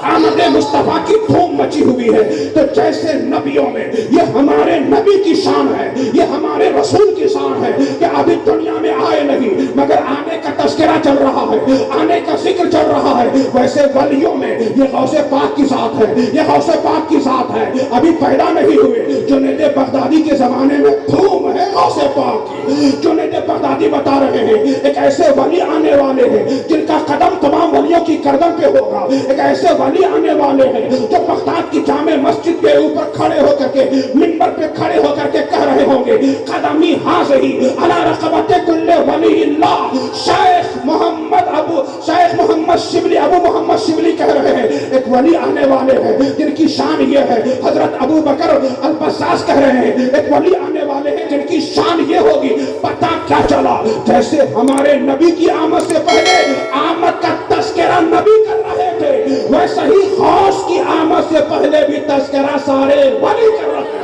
आमद मुस्तफा की धूम मची हुई है। तो जैसे नबियों में ये हमारे नबी की शान है, ये हमारे रसूल की शान है कि अभी दुनिया में आए नहीं मगर आने का तस्करा चल रहा है, आने का जिक्र चल रहा है, वैसे वलियों में ये गौसे पाक की साथ है, ये गौसे पाक की साथ है, अभी पैदा नहीं हुए। जुनैद बगदादी के जमाने में धूम है गौसे पाक की। जुनैद बगदादी बता रहे हैं एक ऐसे वली आने वाले हैं जिनका कदम तमाम वलियों की गर्दन पे होगा। एक ऐसे वली आने वाले हैं जो बगदाद की जामे मस्जिद के ऊपर खड़े होकर के मिंबर पे खड़े होकर के कह रहे होंगे कदमी हाज़िही अला रक़बते कुल्ले वलील्लाह। शेख मोहम्मद शिबली, अबू मोहम्मद शिबली कह रहे हैं एक वली आने वाले हैं जिनकी शान ये है। हजरत अबू बकर अल-बस्सास कह रहे हैं एक वली आने वाले हैं जिनकी शान ये होगी। पता क्या चला, जैसे हमारे नबी की आमद से पहले आमद का तस्करा नबी कर रहे थे, वैसे ही गौस की आमद से पहले भी तस्करा सारे वली कर रहे थे।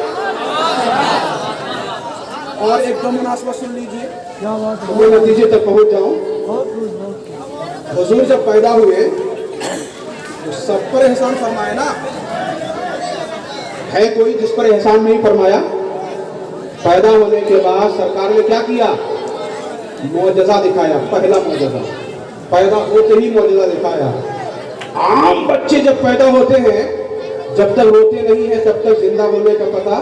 और एक दो मुनासबत सुन लीजिए, क्या बात है, मैं नतीजे तक पहुंच जाऊं। हुजूर जब पैदा हुए तो सब पर एहसान फरमाया ना, है कोई जिस पर एहसान नहीं फरमाया? पैदा होने के बाद सरकार ने क्या किया? मौजज़ा दिखाया। पहला मौजज़ा, पैदा होते ही मौजज़ा दिखाया। आम बच्चे जब पैदा होते हैं, जब तक रोते नहीं है तब तक जिंदा होने का पता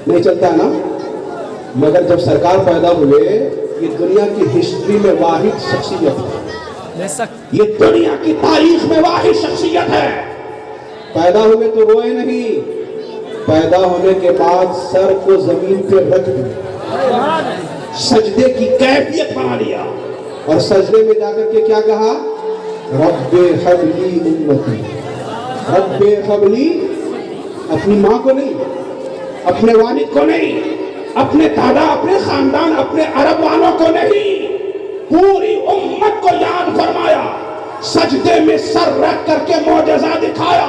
नहीं चलता ना। मगर जब सरकार पैदा हुए, ये दुनिया की हिस्ट्री में वाहिद शख्सियत है, ये दुनिया की तारीख में वाहिद शख्सियत है। पैदा हुए तो रोए नहीं, पैदा होने के बाद सर को जमीन पे रख दिया, सजदे की कैफियत बना लिया और सजदे में जाकर के क्या कहा? रब्बे हबली उम्मती, रब्बे हबली। अपनी माँ को नहीं, अपने वालिद को नहीं, अपने दादा, अपने खानदान, अपने अरब वालों को नहीं, पूरी उम्मत को याद फरमाया। सजदे में सर रख करके मौजज़ा दिखाया।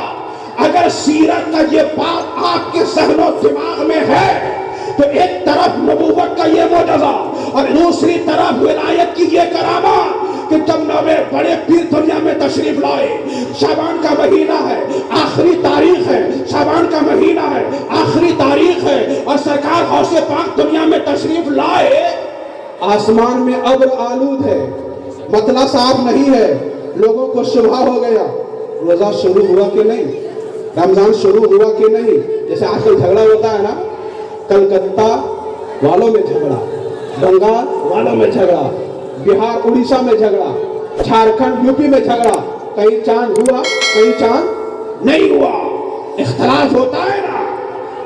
अगर सीरत का ये बात आपके सहनो दिमाग में है तो एक तरफ नबूवत का ये मौजज़ा और दूसरी तरफ विलायत की ये करामा कि जब नवे बड़े पीर दुनिया में तशरीफ लाए, शाबान का महीना है, आखिरी तारीख है, शाबान का महीना है, आखिरी तारीख है और सरकार गौसे पाक दुनिया में तशरीफ लाए। आसमान में अब्र आलूद है, मतला साफ नहीं है, लोगों को शुबह हो गया। रोजा शुरू हुआ कि नहीं? रमजान शुरू हुआ कि नहीं? जैसे आजकल झगड़ा होता है ना, कलकत्ता वालों में झगड़ा, बंगाल वालों में झगड़ा, बिहार उड़ीसा में झगड़ा, झारखंड यूपी में झगड़ा, कहीं चांद हुआ कहीं चांद नहीं हुआ। इख्तलाफ होता है ना,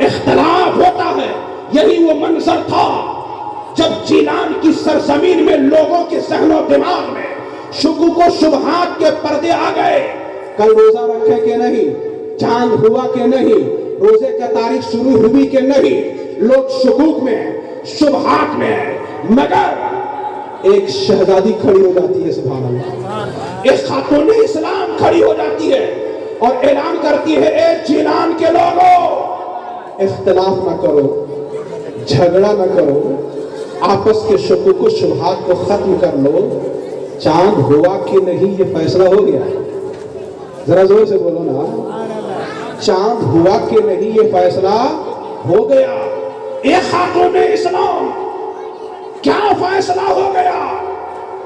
इख्तलाफ होता है। यही वो मंजर था जब जीलान की सरजमीन में लोगों के सहनो दिमाग में शुकूक व शुबहात के पर्दे आ गए। कल रोजा रखे के नहीं, चांद हुआ के नहीं, रोजे का तारीख शुरू हुई के नहीं, लोग शुकूक में, शुबहात में। मगर एक शहजादी खड़ी हो जाती है, सुभान अल्लाह, एक खातून इस्लाम खड़ी हो जाती है और ऐलान करती है, ए जीलान के लोगों, इख्तिलाफ न करो, झगड़ा न करो, आपस के शुकूक व शुबहात को खत्म कर लो। चांद हुआ कि नहीं ये फैसला हो गया। जरा जोर से बोलो ना, चांद हुआ कि नहीं ये फैसला हो गया। एक खातून इस्लाम, क्या फैसला हो गया?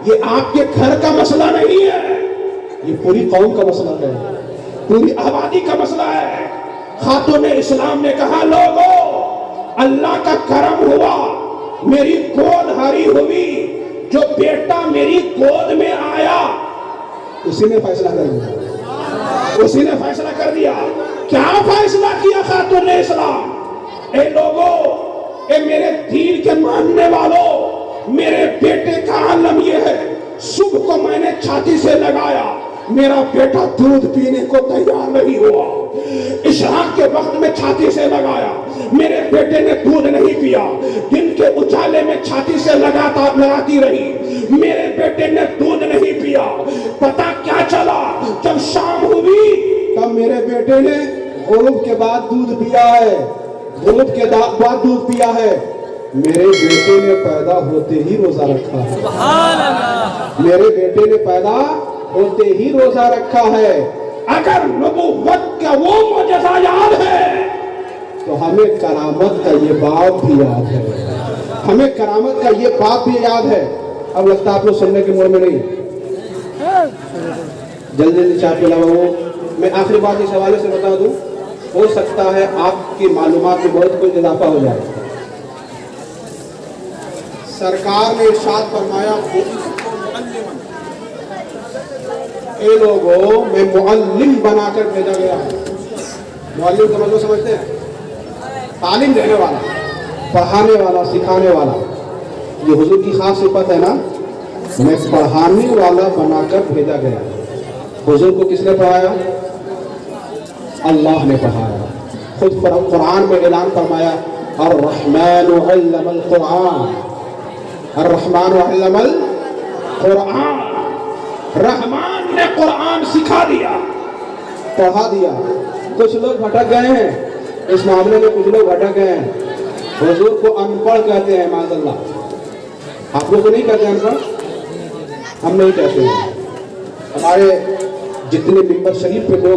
ये आपके घर का मसला नहीं है, ये पूरी कौम का मसला है, पूरी आबादी का मसला है। खातून इस्लाम ने कहा, लोगों, अल्लाह का करम हुआ, मेरी गोद हरी हुई, जो बेटा मेरी गोद में आया उसी ने फैसला कर दिया, उसी ने फैसला कर दिया। क्या फैसला किया खातून इस्लाम? ए लोगों, ए मेरे दीन के मानने वालों, मेरे बेटे का आलम ये है, सुबह को मैंने छाती से लगाया, मेरा बेटा दूध पीने को तैयार नहीं हुआ। इशराक के वक्त में छाती से लगाया, मेरे बेटे ने दूध नहीं पिया। दिन के उजाले में छाती से लगाती रही, मेरे बेटे ने दूध नहीं पिया। पता क्या चला? जब शाम हुई तब मेरे बेटे ने गुरूब के बाद दूध पिया है, गुरूब के बाद दूध पिया है। मेरे बेटे ने पैदा होते ही रोजा रखा है, मेरे बेटे ने पैदा होते ही रोजा रखा है। अगर नबूवत का वो मौजज़ा याद है तो हमें करामत का ये बाप भी याद है, हमें करामत का ये बाप भी याद है। अब लगता है आप लोग सुनने के मूड में नहीं। जल्दी जल्दी चाय पिलाओ। मैं आखिरी बात इस हवाले से बता दूं, हो सकता है आपकी मालूमात में बहुत कुछ इजाफा हो जाए। सरकार ने इरशाद फरमाया, ए लोगों मैं मुअल्लिम बनाकर भेजा गया हूं। मुअल्लिम का मतलब समझते हैं? तालीम देने वाला, पढ़ाने वाला, सिखाने वाला। ये हुजूर की खास सिफत है ना, मैं पढ़ाने वाला बनाकर भेजा गया। हुजूर को किसने पढ़ाया? अल्लाह ने पढ़ाया। खुद कुरान में ऐलान फरमाया, अर्रहमान अल्लमल कुरान, अर्रहमान अल्लमल कुरान। रहमान ने कुरान सिखा दिया, पढ़ा दिया। कुछ लोग भटक गए हैं इस मामले में, कुछ लोग भटक गए हैं। हुजूर को अनपढ़ कहते हैं, माज़अल्लाह। आप लोग को नहीं कहते अनपढ़? हम नहीं कहते हैं। हमारे जितने मिंबर शरीफ पे लोग